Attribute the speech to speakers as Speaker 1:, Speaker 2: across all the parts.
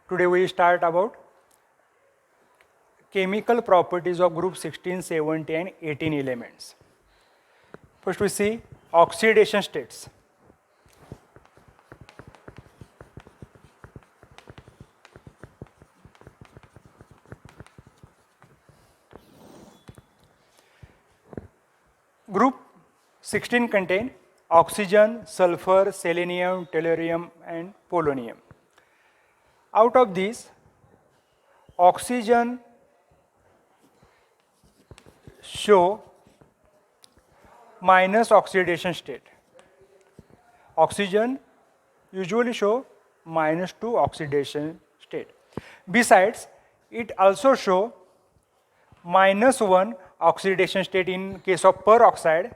Speaker 1: Today we start about chemical properties of group 16, 17 and 18 elements. First we see oxidation states. Group 16 contain oxygen, sulfur, selenium, tellurium and polonium. Out of these, oxygen show minus oxidation state. Oxygen usually show -2 oxidation state. Besides, it also show -1 oxidation state in case of peroxide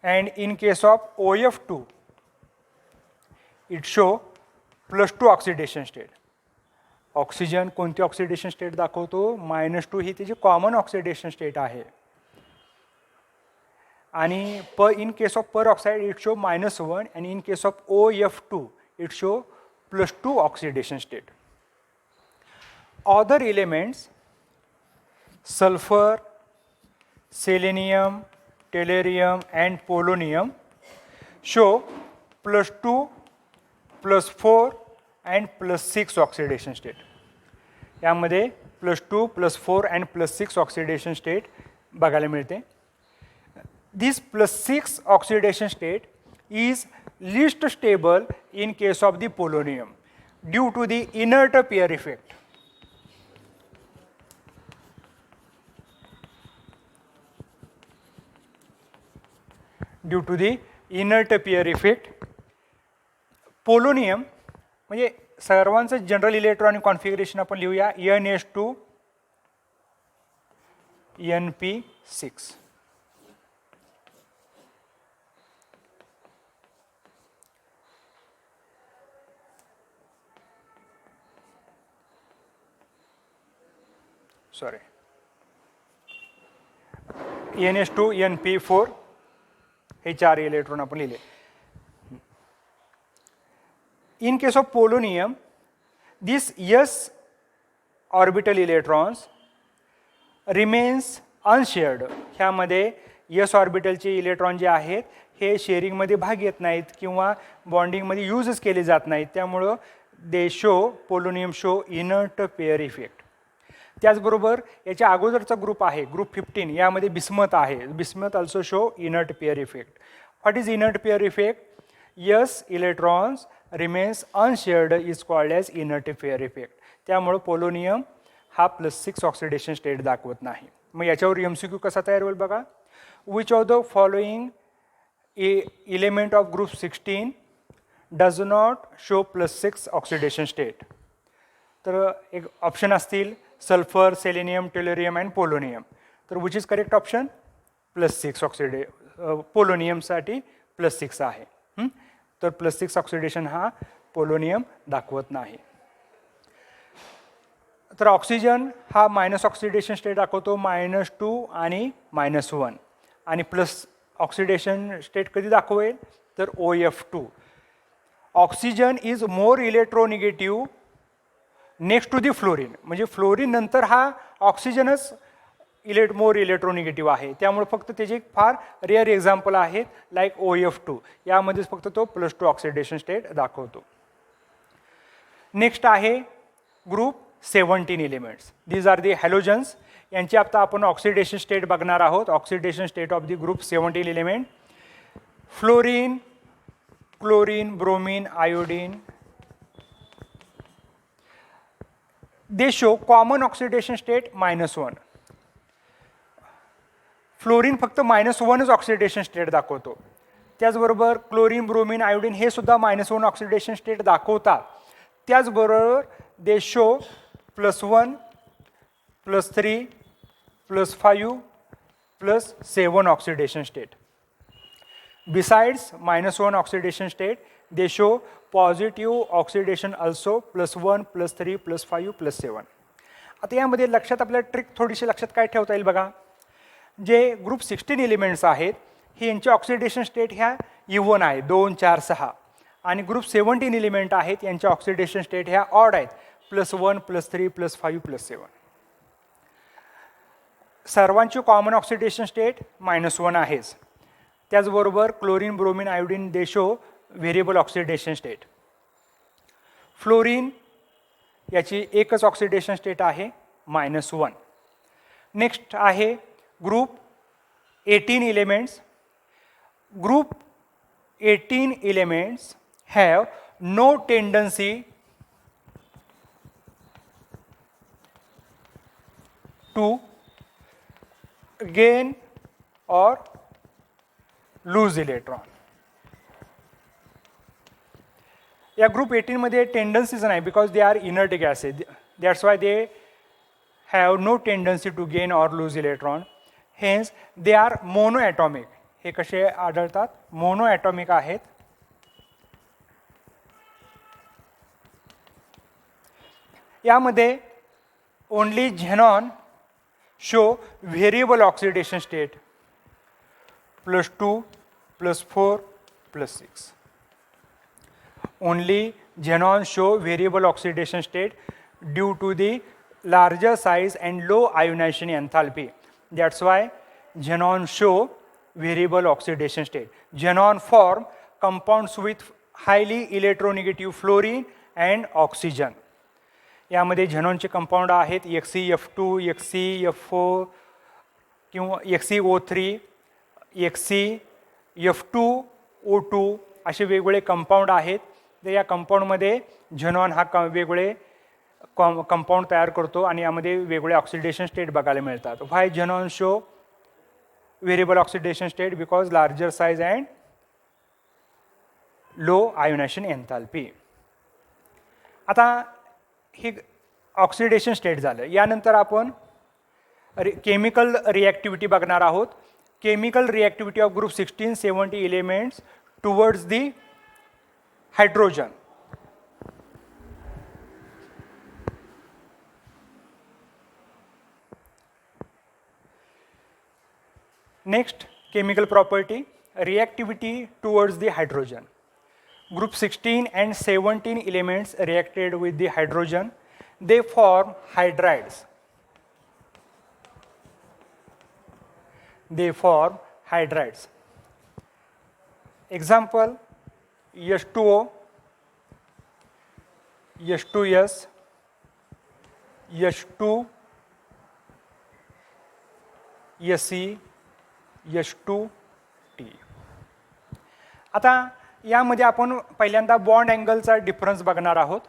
Speaker 1: and in case of OF2 it show +2 oxidation state. Oxygen कोणती oxidation state दाखवतो? -2 ही त्याची common oxidation state आहे. आणि in case of peroxide it show -1 and in case of OF2 it show +2 oxidation state. Other elements sulfur, selenium, tellurium and polonium show +2, +4 and +6 oxidation state. यामध्ये +2, +4 and +6 oxidation state बघायला मिळते. This +6 oxidation state is least stable in case of the polonium due to the inert pair effect. Due to the inert pair effect, polonium म्हणजे सर्वांचं general electronic configuration आपण लिहूया NH2 NP6. Sorry NH2 NP4 हे 4 electron आपण लिहिले. In case of polonium, these s orbital electrons remains unshared. ह्यामध्ये s ऑर्बिटलचे electron जे आहेत हे शेअरिंगमध्ये भाग येत नाहीत किंवा बॉन्डिंगमध्ये यूजच केले जात नाहीत. त्यामुळं दे show polonium show inert pair effect. त्याचबरोबर याच्या अगोदरचा ग्रुप आहे ग्रुप 15, यामध्ये बिस्मथ आहे. Bismuth also show inert pair effect. What is inert pair effect? s electrons remains unshared is called as inert pair effect. त्यामुळे पोलोनियम हा +6 oxidation state दाखवत नाही. मग याच्यावर MCQ कसा तयार होईल बघा. Which of the following element of group 16 does not show +6 oxidation state? तर एक ऑप्शन असतील sulphur, selenium, tellurium and polonium. तर विच इज करेक्ट ऑप्शन? +6 पोलोनियमसाठी +6 आहे. तर +6 ऑक्सिडेशन हा पोलोनियम दाखवत नाही. तर ऑक्सिजन हा मायनस ऑक्सिडेशन स्टेट दाखवतो -2 आणि -1 आणि प्लस ऑक्सिडेशन स्टेट कधी दाखवेल? तर OF2. Oxygen is more electronegative next to the fluorine. म्हणजे फ्लोरीन नंतर हा ऑक्सिजनच मोर इलेक्ट्रोनिगेटिव्ह आहे. त्यामुळे फक्त त्याचे फार रेअर एक्झाम्पल आहेत लाईक OF2. यामध्येच फक्त तो +2 ऑक्सिडेशन स्टेट दाखवतो. नेक्स्ट आहे group 17 elements. These are the halogens. यांची आता आपण ऑक्सिडेशन स्टेट बघणार आहोत. Oxidation state of the group 17 element. Fluorine, chlorine, bromine, iodine. They show common oxidation state -1. Fluorine फक्त -1च ऑक्सिडेशन स्टेट दाखवतो. त्याचबरोबर क्लोरीन, ब्रोमीन, आयोडीन हे सुद्धा -1 ऑक्सिडेशन स्टेट दाखवतात. त्याचबरोबर दे show +1, +3, +5, +7 oxidation state. Besides -1 oxidation state दे show positive oxidation also +1, +3, +5, +7. आता यामध्ये लक्षात आपल्याला ट्रिक थोडीशी लक्षात काय ठेवता येईल बघा. जे ग्रुप 16 एलिमेंट्स आहेत हे यांचे ऑक्सिडेशन स्टेट ह्या E1 आहे 2, 4, 6 आणि ग्रुप 17 एलिमेंट आहेत यांच्या ऑक्सिडेशन स्टेट ह्या ऑड आहेत, +1 +3 +5 +7. सर्वांची कॉमन ऑक्सिडेशन स्टेट -1 आहेच. त्याचबरोबर chlorine, bromine, iodine they show variable oxidation state. Fluorine याची एकच ऑक्सिडेशन स्टेट आहे -1. नेक्स्ट आहे group 18 elements. Group 18 elements have no tendency to gain or lose electron. या ग्रुप 18 मध्ये टेंडन्सीज नाही, because they are inert gases. That's why they have no tendency to gain or lose electron. Hence they are mono atomic. हे कसे आढळतात? Mono atomic आहेत. यामध्ये only xenon show variable oxidation state +2 +4 +6. Only xenon show variable oxidation state due to the larger size and low ionization enthalpy. That's why xenon show variable oxidation state. Xenon form compounds with highly electronegative fluorine and oxygen. यामध्ये झेनॉनचे compound आहेत XeF2, XeF4 किंवा XeO3, XeF2O2 असे वेगवेगळे compound आहेत. तर या कंपाऊंडमध्ये xenon हा वेगवेगळे कंपाऊंड तयार करतो आणि यामध्ये वेगवेगळे ऑक्सिडेशन स्टेट बघायला मिळतात. Why xenon show variable oxidation state? Because larger size and low ionisation enthalpy. आता हे ऑक्सिडेशन स्टेट झालं. यानंतर आपण केमिकल रिॲक्टिव्हिटी बघणार आहोत. Chemical reactivity of group 16, 70 elements towards the hydrogen. Next chemical property, reactivity towards the hydrogen. Group 16 and 17 elements reacted with the hydrogen. They form hydrides. They form hydrides. Example, H2O, H2S, H2, Se, H2T. आता यामध्ये आपण पहिल्यांदा bond अँगलचा difference बघणार आहोत.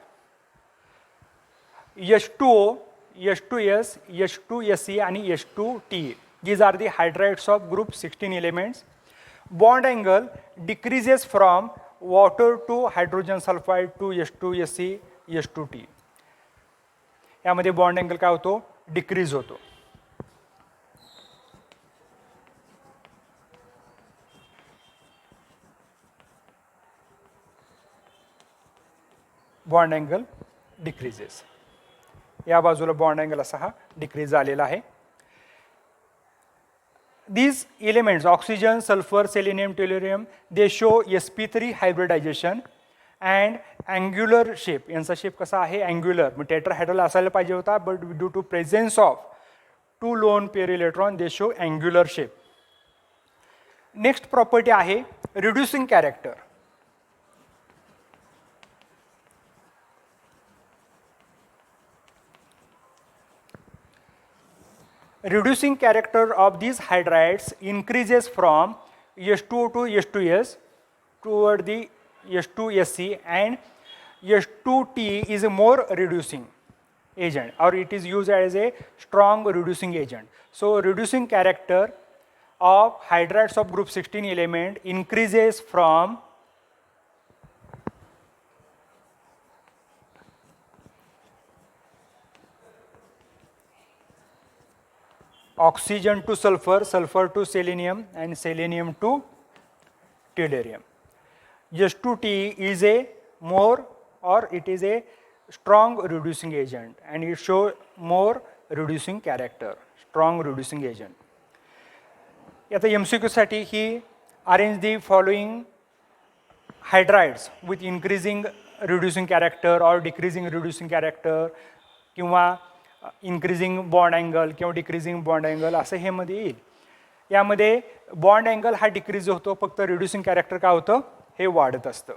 Speaker 1: H2O, H2S, H2Se आणि H2T. These are the hydrides of group 16 elements. Bond angle decreases from water to hydrogen sulfide to H2Se, H2T. यामध्ये bond angle काय होतो? डिक्रीज होतो. Bond angle decreases. या बाजूला बॉन्ड अँगल असा हा डिक्रीज झालेला आहे. These elements, oxygen, sulfur, selenium, tellurium, they show sp3 hybridization and angular shape. यांचा शेप कसा आहे? अँग्युलर. मग टेट्राहेड्रल असायला पाहिजे होता, but due to presence of 2 lone pair electron they show angular shape. Next property आहे reducing character. Reducing character of these hydrides increases from H2O to H2S toward the H2Se, and H2T is a more reducing agent, or it is used as a strong reducing agent. So reducing character of hydrides of group 16 element increases from oxygen to sulfur, sulfur to selenium, and selenium to tellurium. H2T is a more, or it is a strong reducing agent, and it shows more reducing character, strong reducing agent. आता MCQ साठी ही arrange the following hydrides with increasing reducing character or decreasing reducing character किंवा increasing bond angle किंवा decreasing bond angle असं हे मध्ये येईल. यामध्ये बॉन्ड अँगल हा डिक्रीज होतो, फक्त रिड्युसिंग कॅरेक्टर काय होतं हे वाढत असतं.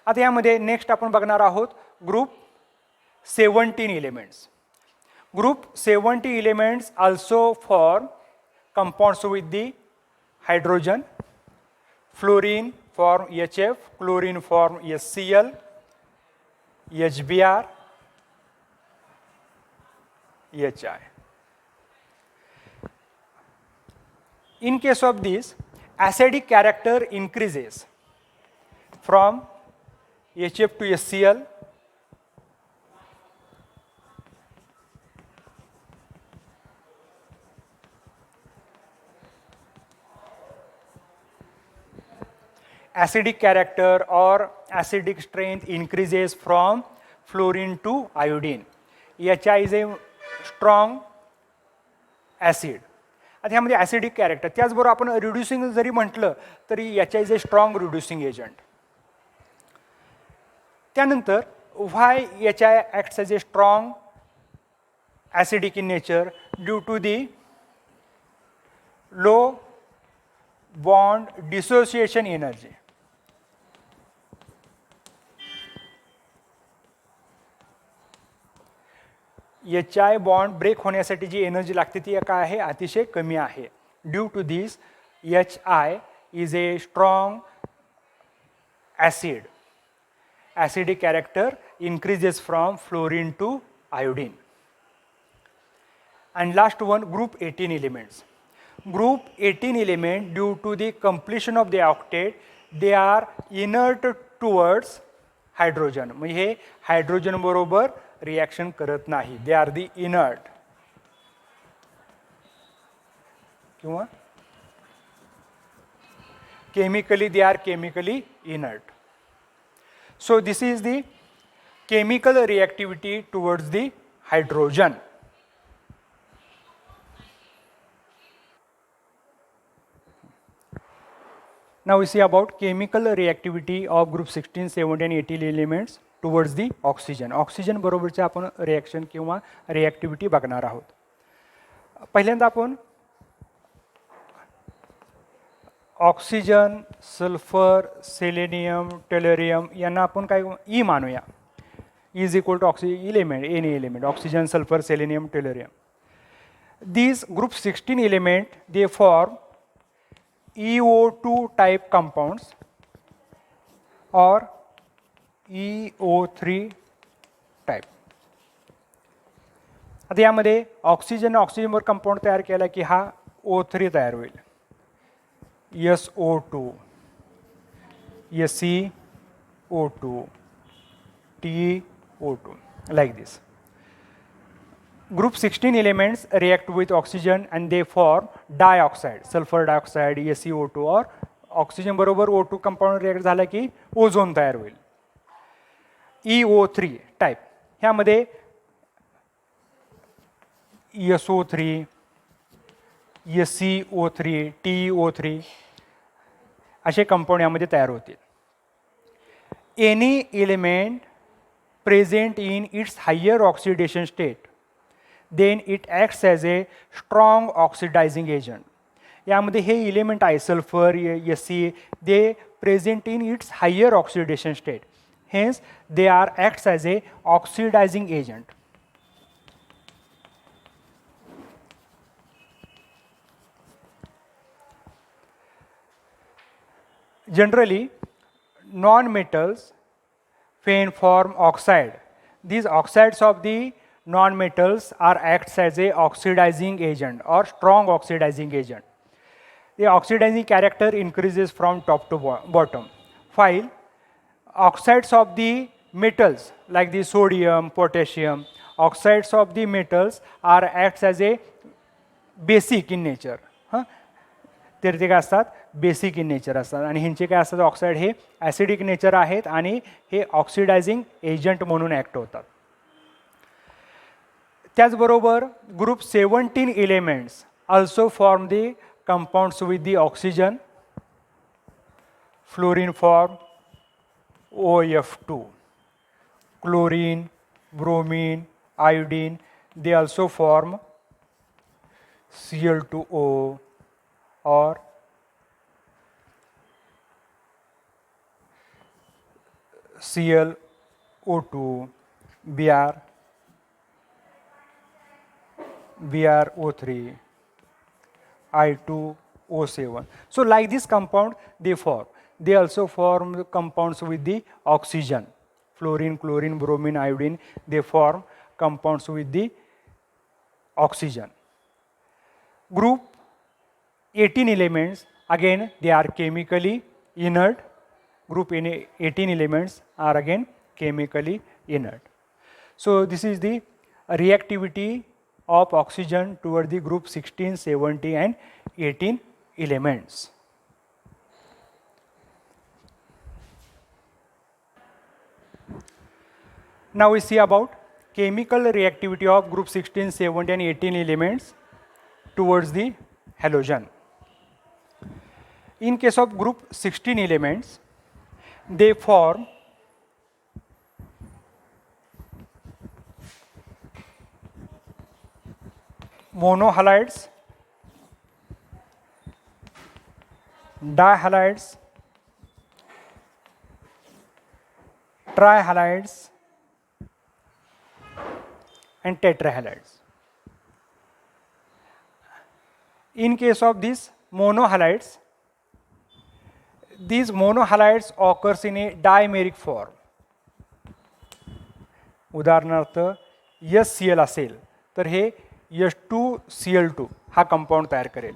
Speaker 1: आता यामध्ये नेक्स्ट आपण बघणार आहोत group 17 elements. Group 70 elements also form compounds with the hydrogen. Fluorine form HF, chlorine form HCl, HBr, HI. In case of this, acidic character increases from HF to HCl, acidic character or acidic strength increases from fluorine to iodine. HI is a strong acid. आता ह्यामध्ये acidic character, त्याचबरोबर आपण reducing जरी म्हटलं तरी HI is a strong reducing agent. त्यानंतर why HI acts as a strong acidic in nature due to the low bond dissociation energy. HI bond break होण्यासाठी जी एनर्जी लागते ती काय आहे, अतिशय कमी आहे. Due to this HI is a strong acid. Acidic character increases from fluorine to iodine. And last one, group 18 elements. Group 18 element, due to the completion of the octet, they are inert towards hydrogen. म्हणजे हे hydrogen बरोबर reaction करत नाही. They are the inert किंवा chemically they are chemically inert. So this is the chemical reactivity towards the hydrogen. Now we see about chemical reactivity of group 16, 17 and 18 elements towards the oxygen. Oxygen बरोबरचे आपण reaction किंवा रिॲक्टिव्हिटी बघणार आहोत. पहिल्यांदा आपण oxygen, sulphur, selenium, tellurium यांना आपण काय ई मानूया. Is equal to oxygen element, any element, oxygen, sulphur, selenium, tellurium. These group 16 element, they form EO2 type compounds or EO3 type. आता यामध्ये ऑक्सिजन ऑक्सिजनवर कंपाऊंड तयार केला की हा O3 तयार होईल. SO2, SeO2, TO2, like this. Group 16 elements react with oxygen and they form dioxide, sulfur dioxide, SeO2, और oxygen बरोबर O2 कंपाऊंड रिॲक्ट झाला की ओझोन तयार होईल. EO3 टाईप ह्यामध्ये SO3, SeO3, TeO3 असे कंपाऊंड यामध्ये तयार होतील. Any element present in its higher oxidation state, then it acts as a strong oxidising agent. यामध्ये हे एलिमेंट आहे sulphur, Se, they present in its higher oxidation state, hence they are acts as a oxidising agent. Generally, non-metals when form oxide. These oxides of the non-metals are acts as a oxidizing agent or strong oxidizing agent. The oxidizing character increases from top to bottom. While oxides of the metals like the sodium, potassium, oxides of the metals are acts as a basic in nature. तर ते काय असतात, basic in nature असतात आणि ह्यांचे काय असतात oxide हे ॲसिडिक नेचर आहेत आणि हे ऑक्सिडायझिंग एजंट म्हणून ॲक्ट होतात. त्याचबरोबर group 17 elements also form the compounds with the oxygen, Fluorine form OF2. Chlorine, bromine, iodine, they also form Cl2O or ClO2, Br3, I2O7. So like this compound they form. They also form compounds with the oxygen. Fluorine, chlorine, bromine, iodine, they form compounds with the oxygen. Group 18 elements, again they are chemically inert. Group 18 elements are again chemically inert. So this is the reactivity of oxygen toward the group 16, 17 and 18 elements. Now we see about chemical reactivity of group 16, 17 and 18 elements towards the halogen. In case of group 16 elements, they form monohalides, dihalides, trihalides and tetrahalides. In case of these monohalides occurs in a dimeric form. उदाहरणार्थ HCl असेल तर हे H2Cl2 हा compound तयार करेल.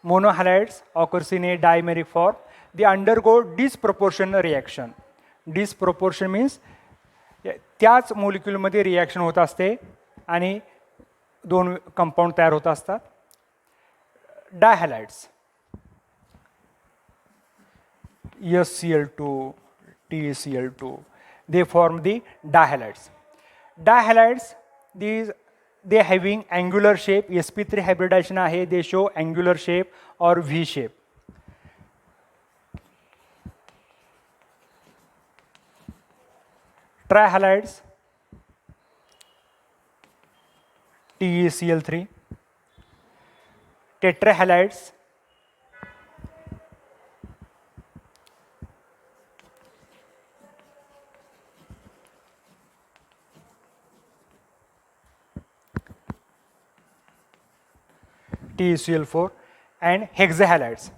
Speaker 1: Monohalides occurs in a dimeric form. They undergo disproportional reaction. Disproportion means त्याच मोलिक्युलमध्ये reaction होत असते आणि दोन कंपाउंड तयार होत असतात. डायहॅलाइड्स HCl2, TeCl2, they form the dihalides. Dihalides, they having angular shape. sp3 hybridization आहे, they show angular shape or V shape. Trihalides, TeCl3, tetrahalides, TeCl4 and hexahalides.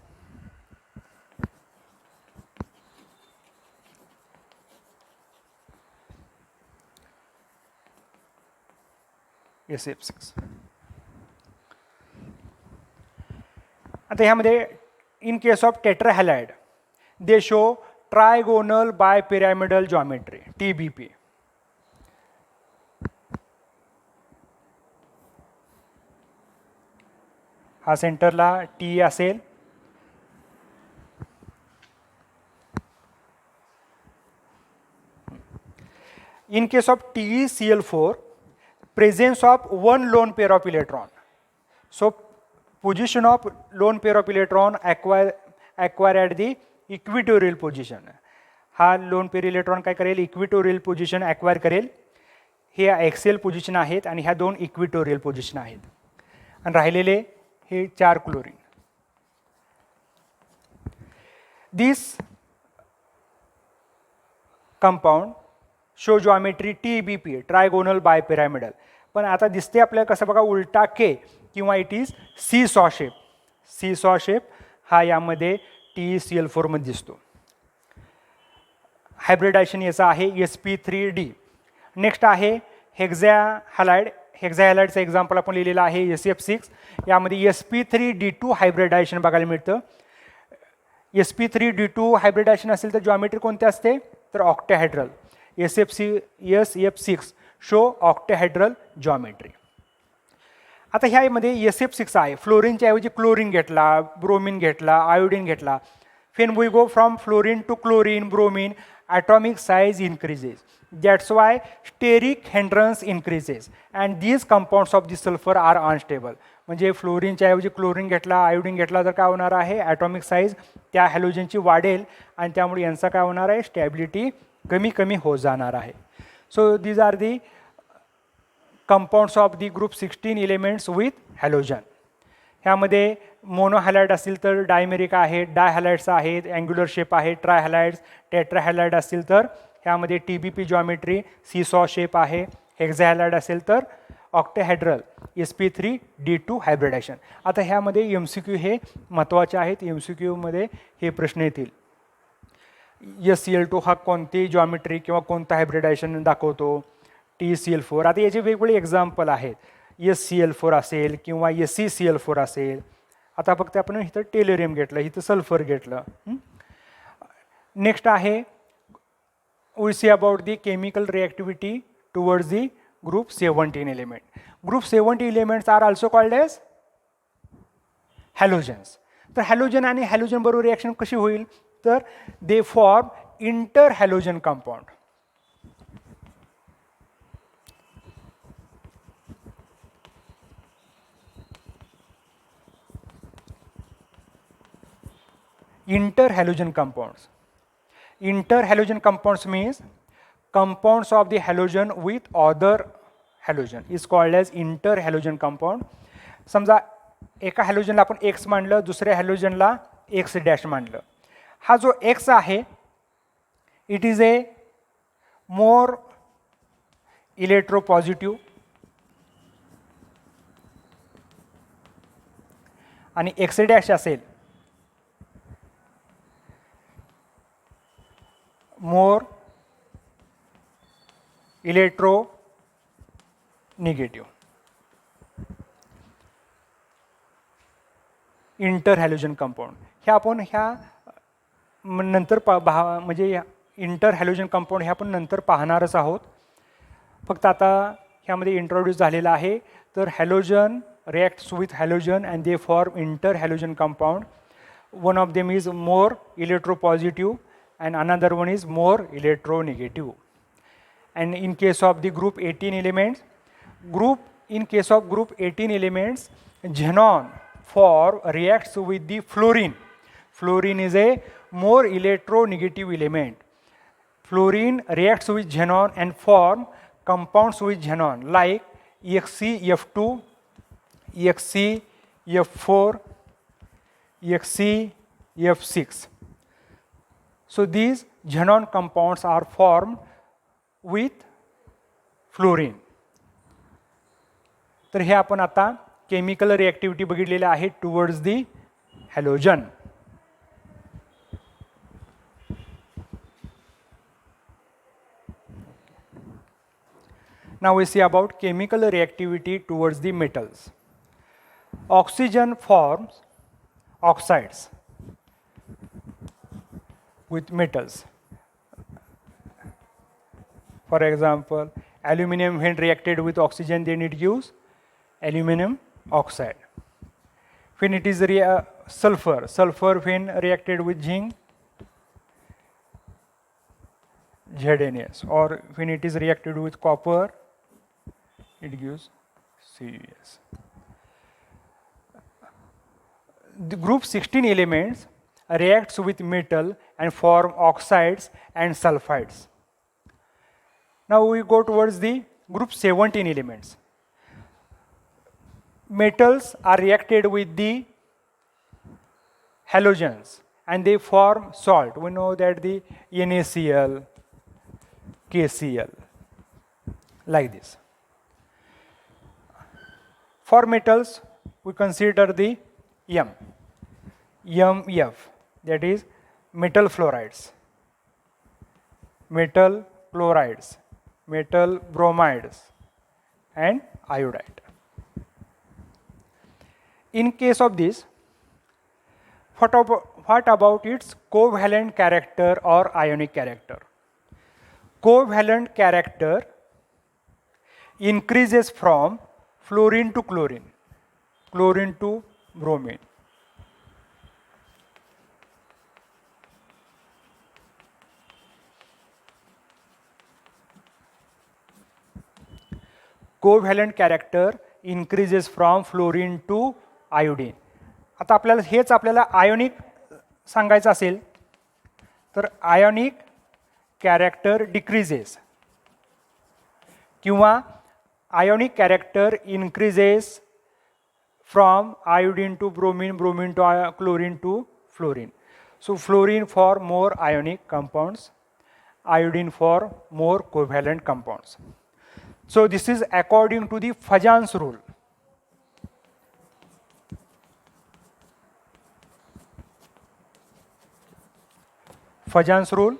Speaker 1: SF6. आता ह्यामध्ये in case of tetrahalide they show trigonal bipyramidal geometry, TBP. हा सेंटरला T असेल, in case of TeCl4 presence of one lone pair of electron. So position of lone pair of electron acquire at the equatorial position. हा loan pair electron काय करेल, equatorial position acquire करेल. हे Excel position आहेत आणि ह्या दोन equatorial position आहेत आणि राहिलेले हे 4 chlorine. This compound show geometry TBP, trigonal bipyramidal. पण आता दिसते आपल्याला कसं बघा, उलटा K किंवा it is seesaw shape. Seesaw shape हा यामध्ये TeCl4 मध्ये दिसतो. हायब्रिडायझेशन याचा आहे sp3d. नेक्स्ट आहे हेक्झाहॅलाइड. हेक्झाहॅलाइडचं एक्झाम्पल आपण लिहिलेलं आहे SF6. यामध्ये sp3d2 हायब्रिडायझेशन बघायला मिळतं. sp3d2 हायब्रिडायझेशन असेल तर जॉमेट्री कोणती असते, तर octahedral. SF6 show octahedral geometry. आता ह्यामध्ये SF6 आहे. फ्लोरीनच्या ऐवजी क्लोरीन घेतला, ब्रोमीन घेतला, आयोडीन घेतला. When we go from fluorine to chlorine, bromine, atomic size increases. That's why steric hindrance increases and these compounds of the sulfur are unstable. म्हणजे फ्लोरीनच्या ऐवजी chlorine घेतला, आयोडीन घेतला तर काय होणार आहे, ॲटॉमिक साईज त्या हॅलोजनची वाढेल आणि त्यामुळे यांचा काय होणार आहे, स्टॅबिलिटी कमी कमी होत जाणार आहे. So these are the compounds of the group 16 elements with halogen. ह्यामध्ये मोनोहॅलाइड असतील तर डायमेरिक आहे, डायहॅलाइड्स आहेत, अँग्युलर शेप आहे, ट्रायहॅलाइड्स, टेट्राहॅलाइड असतील तर ह्यामध्ये TBP जॉमेट्री, सीसॉ शेप आहे, हेक्झाहॅलाइड असेल तर ऑक्टेहेड्रल sp3d2 हायब्रिडायशन. आता ह्यामध्ये MCQ हे महत्त्वाचे आहेत, MCQमध्ये हे प्रश्न येतील. SCl2 हा कोणती जॉमेट्री किंवा कोणतं हायब्रिडायशन दाखवतो, TCl4. आता याचे वेगवेगळे एक्झाम्पल आहेत, SCl4 असेल किंवा SeCl4 असेल. आता फक्त आपण इथं टेलरियम घेतलं, इथं सल्फर घेतलं. नेक्स्ट आहे we see about the chemical reactivity towards the group 17 element. Group 17 elements are also called as halogens. तर हॅलोजन आणि हॅलोजन बरोबर रिॲक्शन कशी होईल, तर दे form inter halogen compound. Inter halogen compounds. Inter-halogen compounds means compounds of the halogen with other halogen is called as inter-halogen compound. समजा एका हॅलोजनला आपण X मानलं, दुसऱ्या हॅलोजनला X डॅश मानलं. हा जो X आहे it is a more electropositive आणि X डॅश असेल मोर electro negative. Inter halogen compound हे आपण ह्या नंतर म्हणजे इंटर हॅलोजन कंपाऊंड हे आपण नंतर पाहणारच आहोत. फक्त आता ह्यामध्ये इंट्रोड्यूस झालेला आहे. तर halogen reacts with halogen and they form inter halogen compound. One of them is more electropositive and another one is more electronegative. And in case of the group 18 elements, in case of group 18 elements, xenon reacts with the fluorine. Fluorine is a more electronegative element. Fluorine reacts with xenon and form compounds with xenon like ExCF2, ExCF4, ExCF6. So these xenon compounds are formed with fluorine. तर हे आपण आता chemical रिॲक्टिव्हिटी बघितलेली आहे towards the halogen. Now we see about chemical reactivity towards the metals. Oxygen forms oxides with metals. For example, aluminum when reacted with oxygen, then it gives aluminum oxide. When it is sulfur when reacted with zinc, ZNS, or when it is reacted with copper, it gives CuS. The group 16 elements reacts with metal and form oxides and sulfides. Now we go towards the group 17 elements. Metals are reacted with the halogens and they form salt. We know that the NaCl, KCl, like this. For metals, we consider the MEF, that is metal fluorides, metal chlorides, metal bromides, and iodide. In case of this, what about its covalent character or ionic character? Covalent character increases from fluorine to chlorine, chlorine to bromine. Covalent character increases from fluorine to iodine. आता आपल्याला हेच आपल्याला ionic सांगायचं असेल तर ionic character decreases किंवा ionic character increases from iodine to bromine, bromine to chlorine to fluorine. So fluorine for more ionic compounds, iodine for more covalent compounds. So this is according to the Fajans rule. Fajans rule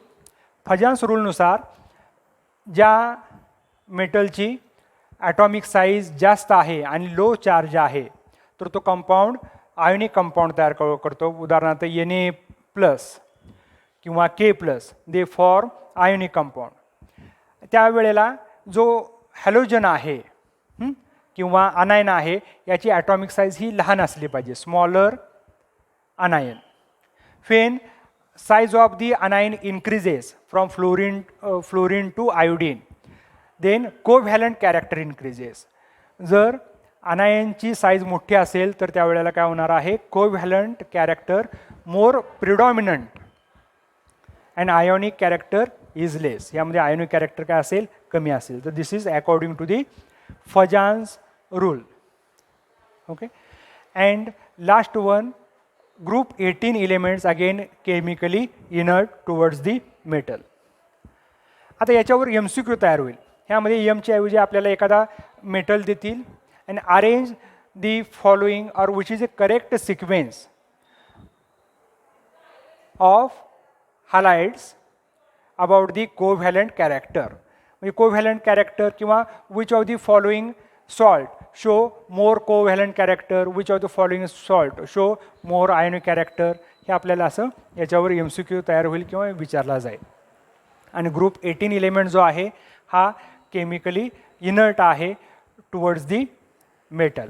Speaker 1: नुसार ज्या मेटलची atomic size जास्त आहे आणि low charge आहे तर तो compound ionic compound तयार करतो. उदाहरणार्थ Na प्लस किंवा K plus they form ionic compound. त्यावेळेला जो हॅलोजन आहे किंवा अनायन आहे याची ॲटॉमिक साईज ही लहान असली पाहिजे, smaller अनायन. Wien size of the anion increases from fluorine to iodine, then covalent character increases. जर अनायनची साईज मोठी असेल तर त्यावेळेला काय होणार आहे, covalent character more predominant and ionic character is less. यामध्ये आयोनिक कॅरेक्टर काय असेल, कमी असेल. तर this is according to the Fajans rule. Okay. And last one, group 18 elements again chemically inert towards the metal. आता याच्यावर MCQ तयार होईल. ह्यामध्ये एमच्या ऐवजी आपल्याला एखादा मेटल देतील and arrange the following, or which is a correct sequence of halides about the covalent character. म्हणजे covalent character किंवा which of the following salt show more covalent character, which of the following salt show more ionic character. हे आपल्याला असं याच्यावर MCQ तयार होईल किंवा विचारला जाईल. आणि ग्रुप 18 एलिमेंट जो आहे हा केमिकली इनर्ट आहे टुवर्ड्स दी मेटल.